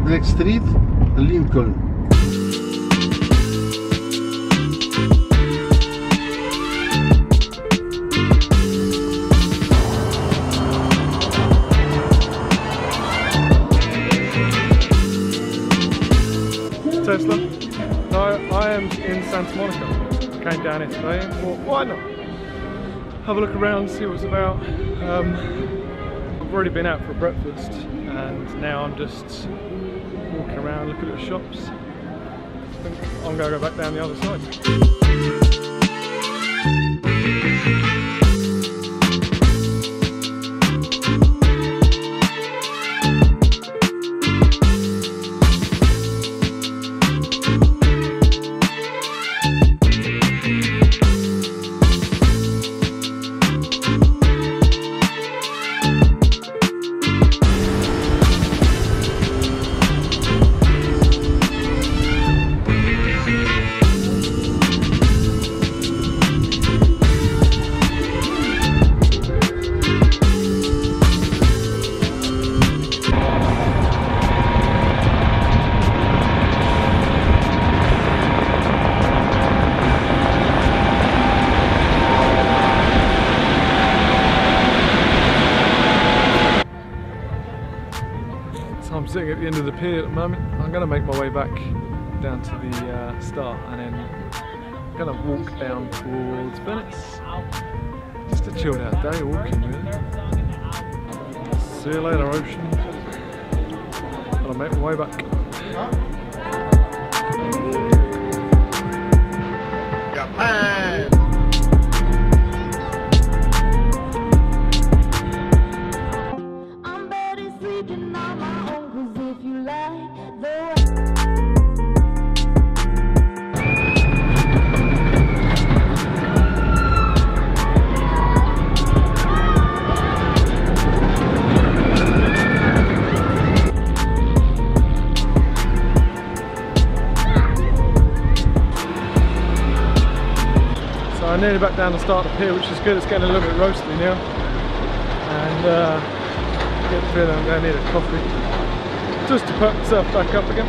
Black Street, Lincoln. Tesla. No, I am in Santa Monica. Came down here today and thought, why not? Have a look around, see what it's about. I've already been out for breakfast and now I'm just walking around looking at the shops. I think I'm going to go back down the other side. I'm sitting at the end of the pier at the moment. I'm going to make my way back down to the start and then I'm going to walk down towards Venice. Just a chilled out day walking really. See you later ocean. I'll make my way back. Got mine. I'm nearly back down the start of the pier, which is good. It's getting a little bit roasty now, and get the feeling I'm going to need a coffee just to perk myself back up again.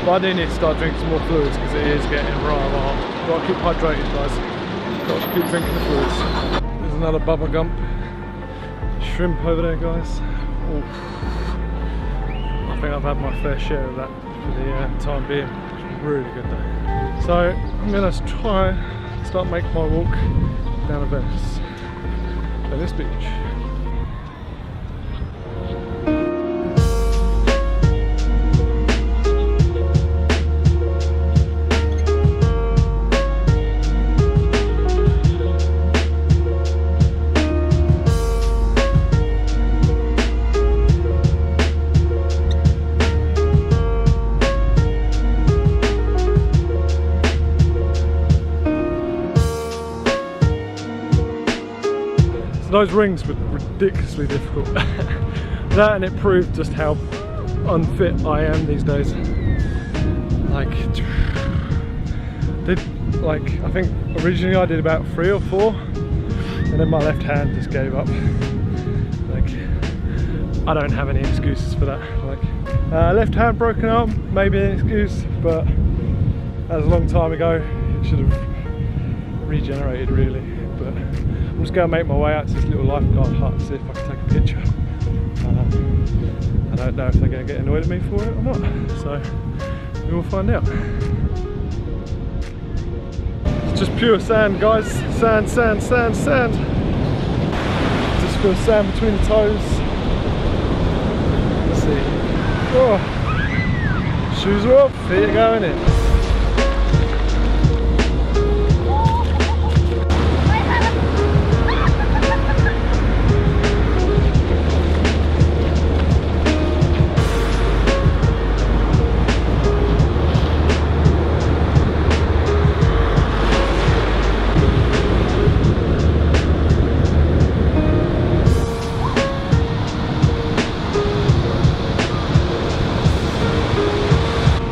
But I do need to start drinking some more fluids because it is getting rather hot. Got to keep hydrated, guys. Got to keep drinking the fluids. There's another bubble gump shrimp over there, guys. Oof. I think I've had my fair share of that for the time being. It's really good though. So I'm going to try start making my walk down to Venice Beach. Those rings were ridiculously difficult. That and it proved just how unfit I am these days. I think originally I did about 3 or 4 and then my left hand just gave up. I don't have any excuses for that. Left hand broken arm, maybe an excuse, but that was a long time ago. It should have regenerated really. But I'm just going to make my way out to this little lifeguard hut and see if I can take a picture. I don't know if they're going to get annoyed at me for it or not, so we will find out. It's just pure sand, guys. Sand, sand, sand, sand. Just feel sand between the toes. Let's see. Oh, shoes are off, here you go, innit?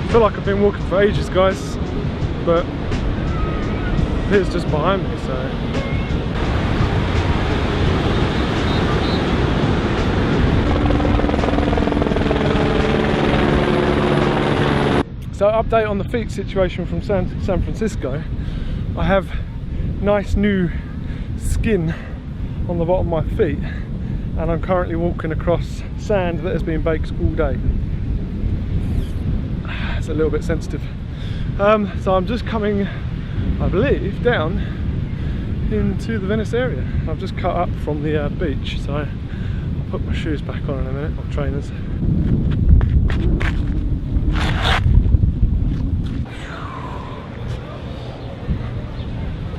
I feel like I've been walking for ages, guys, but it's just behind me, so so update on the feet situation from San Francisco. I have nice new skin on the bottom of my feet, and I'm currently walking across sand that has been baked all day. It's a little bit sensitive. So I'm just coming, I believe, down into the Venice area. I've just cut up from the beach, so I'll put my shoes back on in a minute, my trainers.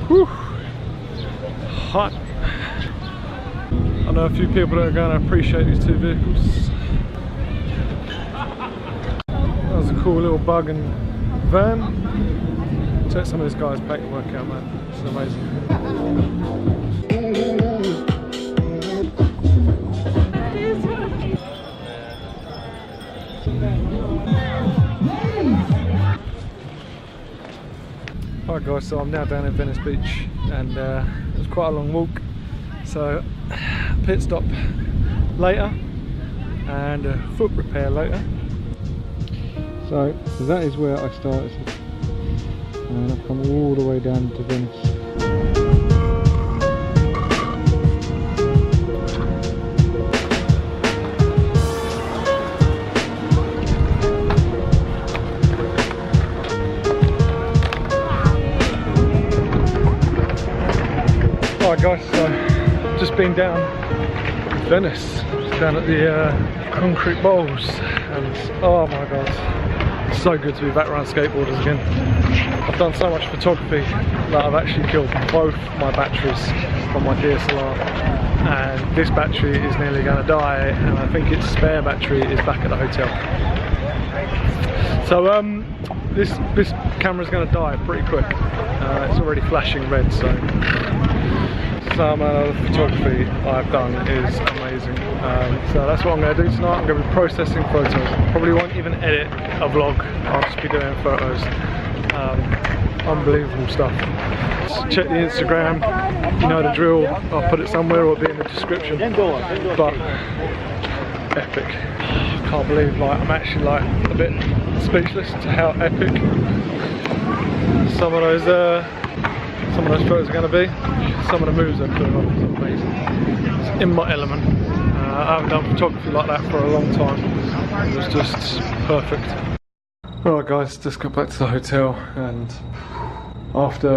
Whew. Hot. I know a few people that are going to appreciate these two vehicles. That was a cool little bug and van. Check some of this guy's paperwork out, man. It's amazing. Alright guys, so I'm now down in Venice Beach, and it was quite a long walk, so pit stop later and a foot repair later. So that is where I started, and I've come all the way down to Venice. Alright guys, so just been down Venice, down at the concrete bowls, and oh my god, it's so good to be back around skateboarders again. I've done so much photography that I've actually killed both my batteries from my DSLR, and this battery is nearly going to die, and I think its spare battery is back at the hotel. So this camera's going to die pretty quick. It's already flashing red, so some of the photography I've done is amazing. So that's what I'm going to do tonight. I'm going to be processing photos. Probably won't even edit a vlog, I'll just be doing photos. Unbelievable stuff. Just check the Instagram, you know the drill. I'll put it somewhere or it'll be in the description. But epic. I can't believe, like, I'm actually like a bit speechless to how epic some of those photos are going to be. Some of the moves I'm doing off is amazing. It's in my element. I haven't done photography like that for a long time. It was just perfect. Alright guys, just got back to the hotel, and after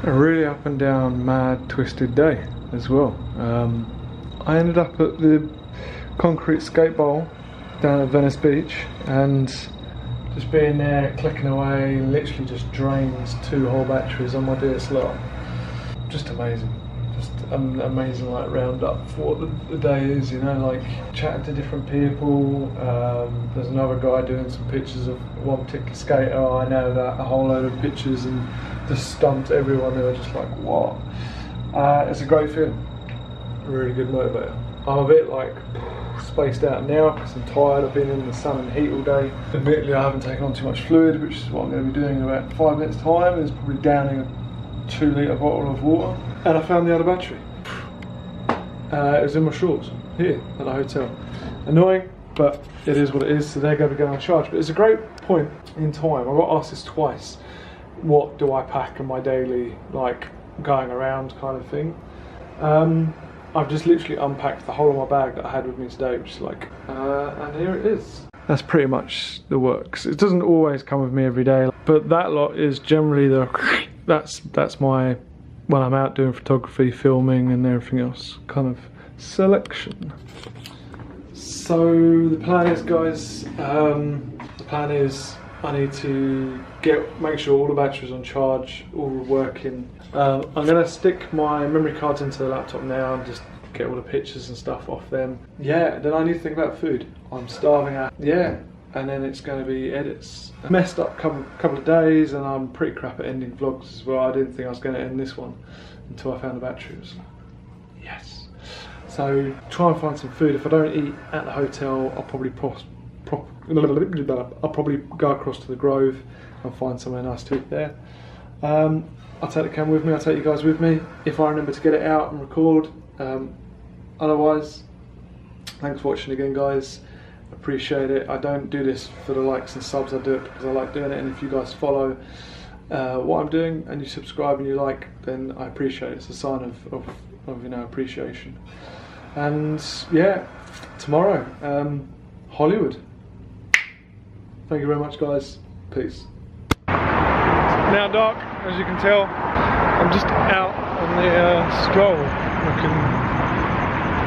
a really up and down, mad, twisted day as well, I ended up at the concrete skate bowl down at Venice Beach, and just being there, clicking away, literally just drains 2 whole batteries on my DSLR. Just amazing. Just amazing, like, round up for what the day is, you know, like chatting to different people. There's another guy doing some pictures of one particular skater. I know that, a whole load of pictures, and just stumped everyone. They were just like, what? It's a great feeling. A really good motivator. I'm a bit like spaced out now because I'm tired. I've been in the sun and heat all day. Admittedly, I haven't taken on too much fluid, which is what I'm going to be doing in about 5 minutes time. Is probably downing a 2-litre bottle of water, and I found the other battery. It was in my shorts here at the hotel. Annoying, but it is what it is, so they're going to be going on charge. But it's a great point in time. I got asked this twice. What do I pack in my daily, like, going around kind of thing? I've just literally unpacked the whole of my bag that I had with me today, which is like, and here it is. That's pretty much the works. It doesn't always come with me every day, but that lot is generally the, that's my, when I'm out doing photography, filming and everything else, kind of selection. So the plan is, guys, the plan is I need to make sure all the batteries on charge, all working. I'm going to stick my memory cards into the laptop now and just get all the pictures and stuff off them. Yeah, then I need to think about food. I'm starving out. Yeah, and then it's going to be edits. I messed up a couple of days, and I'm pretty crap at ending vlogs as well. I didn't think I was going to end this one until I found the batteries. Yes. So try and find some food. If I don't eat at the hotel, I'll probably go across to the Grove and find somewhere nice to eat there. I'll take the camera with me, I'll take you guys with me if I remember to get it out and record. Otherwise, thanks for watching again, guys. appreciate it. I don't do this for the likes and subs, I do it because I like doing it, and if you guys follow what I'm doing and you subscribe and you like, then I appreciate it. It's a sign of you know, appreciation. And yeah, tomorrow, Hollywood. Thank you very much, guys. Peace. Now dark, as you can tell. I'm just out on the stroll,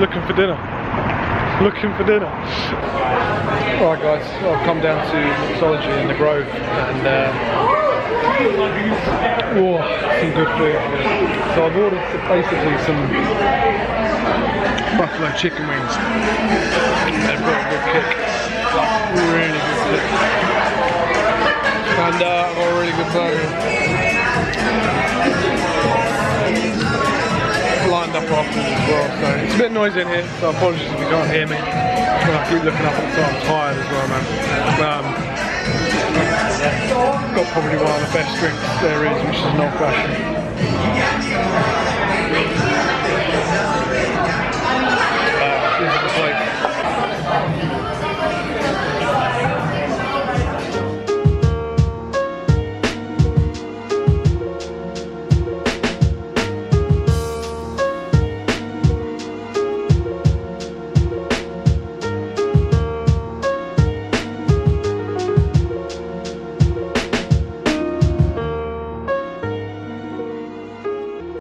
looking for dinner. Alright guys, I've come down to Mixology in the Grove, and some good food. So I've ordered basically some buffalo chicken wings. They've got a good kick, really good kick. And I've got a really good burger lined up afterwards as well. So it's a bit noisy in here, so apologies if you can't hear me. I keep looking up at the time, I'm tired as well, man. Got probably one of the best drinks there is, which is an old fashioned.